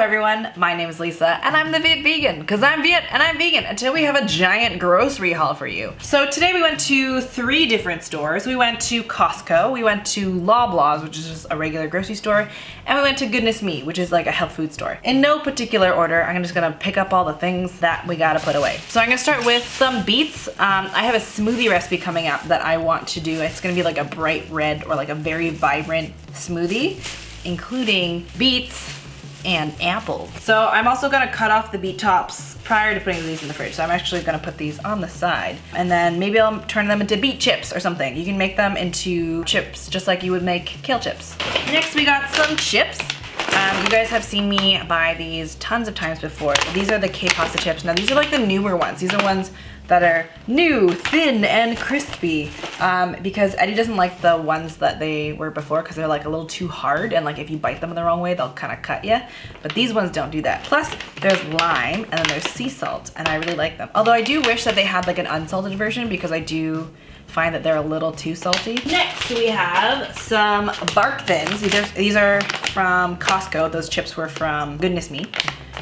everyone, my name is Lisa and I'm the Viet vegan because I'm Viet and I'm vegan. And today we have a giant grocery haul for you. So today we went to 3 different stores. We went to Costco, we went to Loblaws, which is just a regular grocery store, and we went to Goodness Me, which is like a health food store. In no particular order, I'm just gonna pick up all the things that we gotta put away. So I'm gonna start with some beets. I have a smoothie recipe coming up that I want to do. It's gonna be like a bright red or like a very vibrant smoothie, including beets and apples. So I'm also gonna cut off the beet tops prior to putting these in the fridge. So I'm actually gonna put these on the side and then maybe I'll turn them into beet chips or something. You can make them into chips just like you would make kale chips. Next we got some chips. You guys have seen me buy these tons of times before. These are the K-pasta chips. Now these are like the newer ones. These are ones that are new, thin, and crispy. Because Eddie doesn't like the ones that they were before because they're like a little too hard and like if you bite them the wrong way, they'll kind of cut you. But these ones don't do that. Plus there's lime and then there's sea salt and I really like them. Although I do wish that they had like an unsalted version because I do find that they're a little too salty. Next we have some bark thins. These are from Costco. Those chips were from Goodness Me.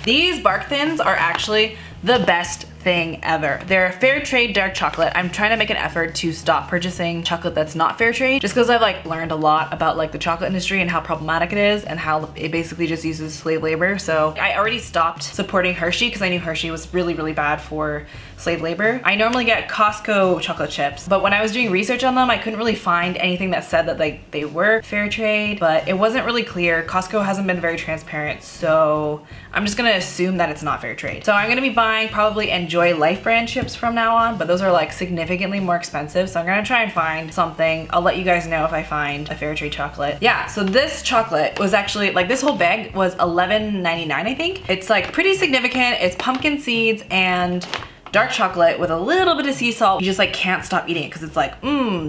These bark thins are actually the best thing ever. They're fair trade dark chocolate. I'm trying to make an effort to stop purchasing chocolate that's not fair trade just because I've like learned a lot about like the chocolate industry and how problematic it is and how it basically just uses slave labor. So I already stopped supporting Hershey because I knew Hershey was really, really bad for slave labor. I normally get Costco chocolate chips, but when I was doing research on them, I couldn't really find anything that said that like they were fair trade, but it wasn't really clear. Costco hasn't been very transparent, so I'm just gonna assume that it's not fair trade. So I'm gonna be buying probably Enjoy Life brand chips from now on, but those are like significantly more expensive. So I'm gonna try and find something. I'll let you guys know if I find a fair trade chocolate. Yeah, so this chocolate was actually like this whole bag was $11.99, I think. It's like pretty significant. It's pumpkin seeds and dark chocolate with a little bit of sea salt. You just like can't stop eating it because it's like,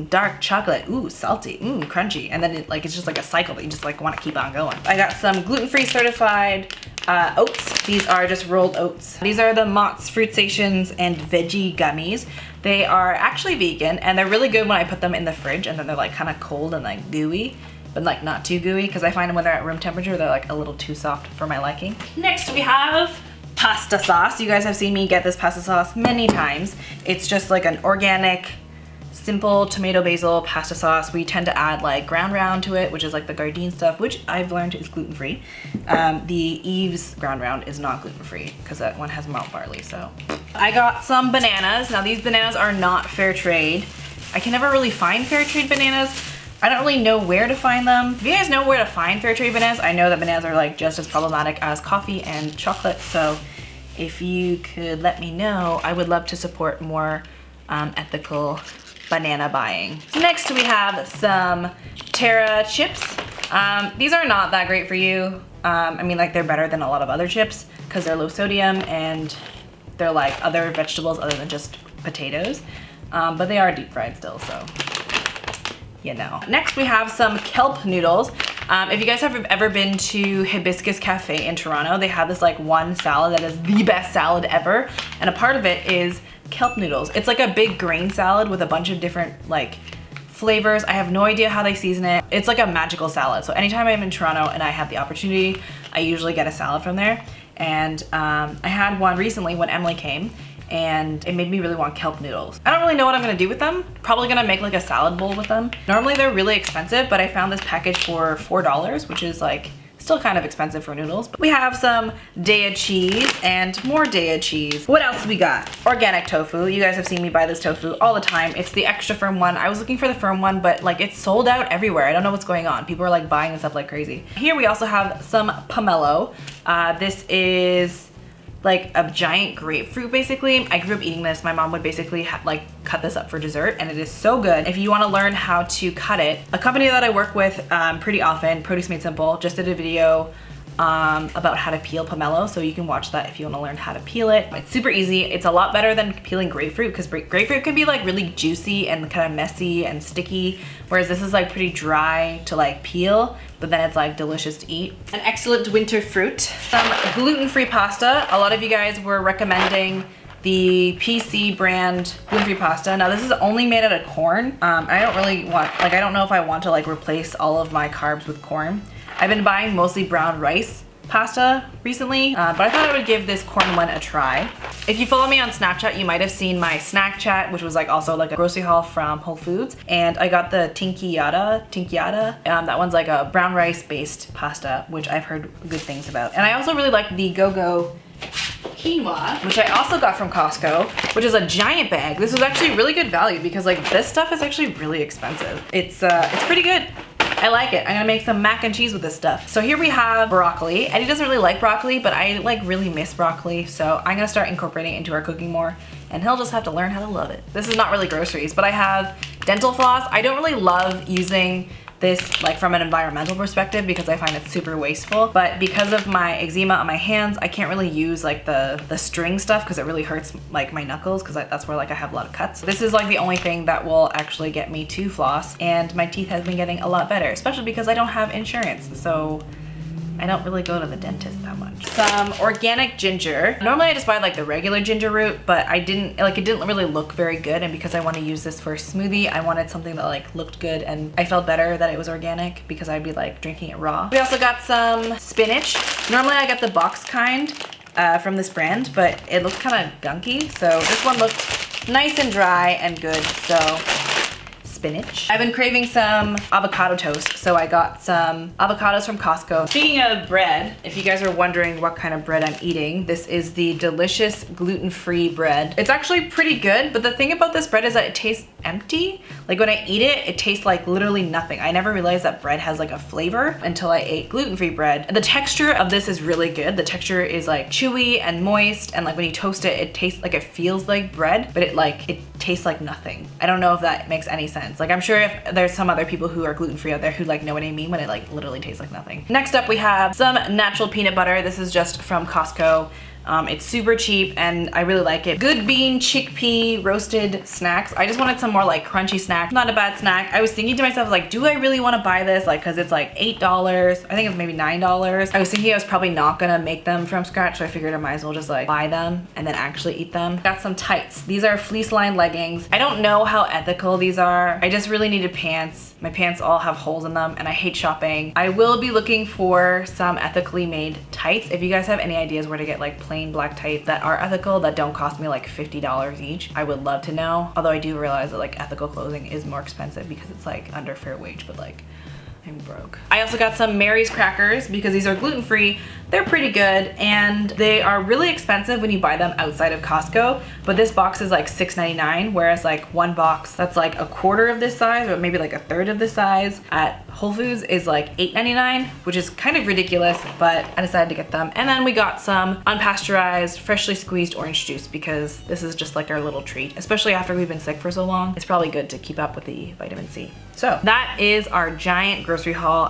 dark chocolate, ooh, salty, crunchy. And then it's just like a cycle that you just like want to keep on going. I got some gluten-free certified oats. These are just rolled oats. These are the Mott's Fruit Stations and Veggie Gummies. They are actually vegan and they're really good when I put them in the fridge and then they're like kind of cold and like gooey, but like not too gooey because I find them when they're at room temperature, they're like a little too soft for my liking. Next we have pasta sauce. You guys have seen me get this pasta sauce many times. It's just like an organic, simple tomato basil pasta sauce. We tend to add like ground round to it, which is like the Gardein stuff, which I've learned is gluten-free. The Eve's ground round is not gluten-free because that one has malt barley, so. I got some bananas. Now these bananas are not fair trade. I can never really find fair trade bananas. I don't really know where to find them. If you guys know where to find fair trade bananas, I know that bananas are like just as problematic as coffee and chocolate. So if you could let me know, I would love to support more ethical banana buying. Next we have some Terra chips. These are not that great for you. I mean like they're better than a lot of other chips because they're low sodium and they're like other vegetables other than just potatoes. But they are deep fried still, so you know. Next we have some kelp noodles. If you guys have ever been to Hibiscus Cafe in Toronto, they have this like one salad that is the best salad ever. And a part of it is kelp noodles. It's like a big grain salad with a bunch of different like flavors. I have no idea how they season it. It's like a magical salad. So anytime I'm in Toronto and I have the opportunity, I usually get a salad from there. And I had one recently when Emily came and it made me really want kelp noodles. I don't really know what I'm gonna do with them. Probably gonna make like a salad bowl with them. Normally they're really expensive, but I found this package for $4, which is like still kind of expensive for noodles. We have some Daiya cheese and more Daiya cheese. What else we got? Organic tofu. You guys have seen me buy this tofu all the time. It's the extra firm one. I was looking for the firm one, but like it's sold out everywhere. I don't know what's going on. People are like buying this up like crazy. Here we also have some pomelo. This is like a giant grapefruit basically. I grew up eating this. My mom would basically like cut this up for dessert and it is so good. If you want to learn how to cut it, a company that I work with pretty often, Produce Made Simple, just did a video about how to peel pomelo, so you can watch that if you want to learn how to peel it. It's super easy. It's a lot better than peeling grapefruit because grapefruit can be like really juicy and kind of messy and sticky, whereas this is like pretty dry to like peel, but then it's like delicious to eat. An excellent winter fruit. Some gluten-free pasta. A lot of you guys were recommending the PC brand gluten-free pasta. Now this is only made out of corn. I don't really want, I don't know if I want to like replace all of my carbs with corn. I've been buying mostly brown rice pasta recently, but I thought I would give this corn one a try. If you follow me on Snapchat, you might have seen my snack chat, which was like also like a grocery haul from Whole Foods. And I got the tinkyada. That one's like a brown rice based pasta, which I've heard good things about. And I also really like the Go-Go quinoa, which I also got from Costco, which is a giant bag. This was actually really good value because like this stuff is actually really expensive. It's pretty good. I like it. I'm gonna make some mac and cheese with this stuff. So here we have broccoli. Eddie doesn't really like broccoli, but I like really miss broccoli. So I'm gonna start incorporating it into our cooking more, and he'll just have to learn how to love it. This is not really groceries, but I have dental floss. I don't really love using this like from an environmental perspective because I find it super wasteful, but because of my eczema on my hands, I can't really use like the string stuff because it really hurts like my knuckles, because that's where like I have a lot of cuts. This is like the only thing that will actually get me to floss, and my teeth have been getting a lot better, especially because I don't have insurance, so I don't really go to the dentist that much. Some organic ginger. Normally I just buy like the regular ginger root, but I didn't, like it didn't really look very good, and because I want to use this for a smoothie, I wanted something that like looked good, and I felt better that it was organic because I'd be like drinking it raw. We also got some spinach. Normally I get the box kind from this brand, but it looked kind of gunky, so this one looked nice and dry and good, so spinach. I've been craving some avocado toast, so I got some avocados from Costco. Speaking of bread, if you guys are wondering what kind of bread I'm eating, this is the delicious gluten-free bread. It's actually pretty good, but the thing about this bread is that it tastes empty. Like when I eat it, it tastes like literally nothing. I never realized that bread has like a flavor until I ate gluten-free bread. And the texture of this is really good. The texture is like chewy and moist, and like when you toast it, it tastes like, it feels like bread, but it tastes like nothing. I don't know if that makes any sense. Like I'm sure if there's some other people who are gluten-free out there who like know what I mean when it like literally tastes like nothing. Next up we have some natural peanut butter. This is just from Costco. It's super cheap and I really like it. Good bean chickpea roasted snacks. I just wanted some more like crunchy snack. Not a bad snack. I was thinking to myself like, do I really want to buy this? Like, cause it's like $8. I think it's maybe $9. I was thinking I was probably not gonna make them from scratch, so I figured I might as well just like buy them and then actually eat them. Got some tights. These are fleece lined leggings. I don't know how ethical these are. I just really needed pants. My pants all have holes in them and I hate shopping. I will be looking for some ethically made tights. If you guys have any ideas where to get like plain black tights that are ethical, that don't cost me like $50 each, I would love to know. Although I do realize that like ethical clothing is more expensive because it's like under fair wage, but like I'm broke. I also got some Mary's crackers because these are gluten-free. They're pretty good and they are really expensive when you buy them outside of Costco, but this box is like $6.99, whereas like one box that's like a quarter of this size or maybe like a third of this size at Whole Foods is like $8.99, which is kind of ridiculous, but I decided to get them. And then we got some unpasteurized, freshly squeezed orange juice because this is just like our little treat, especially after we've been sick for so long. It's probably good to keep up with the vitamin C. So that is our giant grocery haul.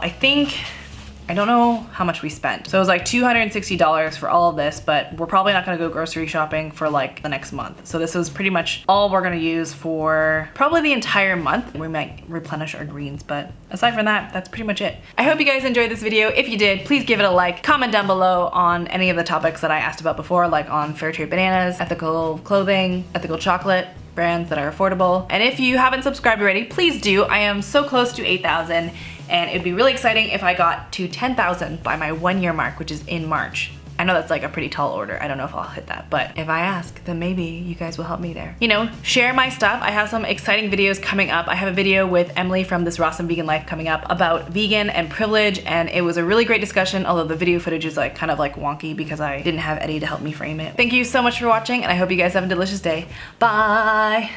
I don't know how much we spent. So it was like $260 for all of this, but we're probably not gonna go grocery shopping for like the next month. So this is pretty much all we're gonna use for probably the entire month. We might replenish our greens, but aside from that, that's pretty much it. I hope you guys enjoyed this video. If you did, please give it a like. Comment down below on any of the topics that I asked about before, like on fair trade bananas, ethical clothing, ethical chocolate, brands that are affordable. And if you haven't subscribed already, please do. I am so close to 8,000 and it'd be really exciting if I got to 10,000 by my 1 year mark, which is in March. I know that's like a pretty tall order. I don't know if I'll hit that, but if I ask, then maybe you guys will help me there. You know, share my stuff. I have some exciting videos coming up. I have a video with Emily from This Rawesome Vegan Life coming up about vegan and privilege, and it was a really great discussion, although the video footage is like kind of like wonky because I didn't have Eddie to help me frame it. Thank you so much for watching, and I hope you guys have a delicious day. Bye!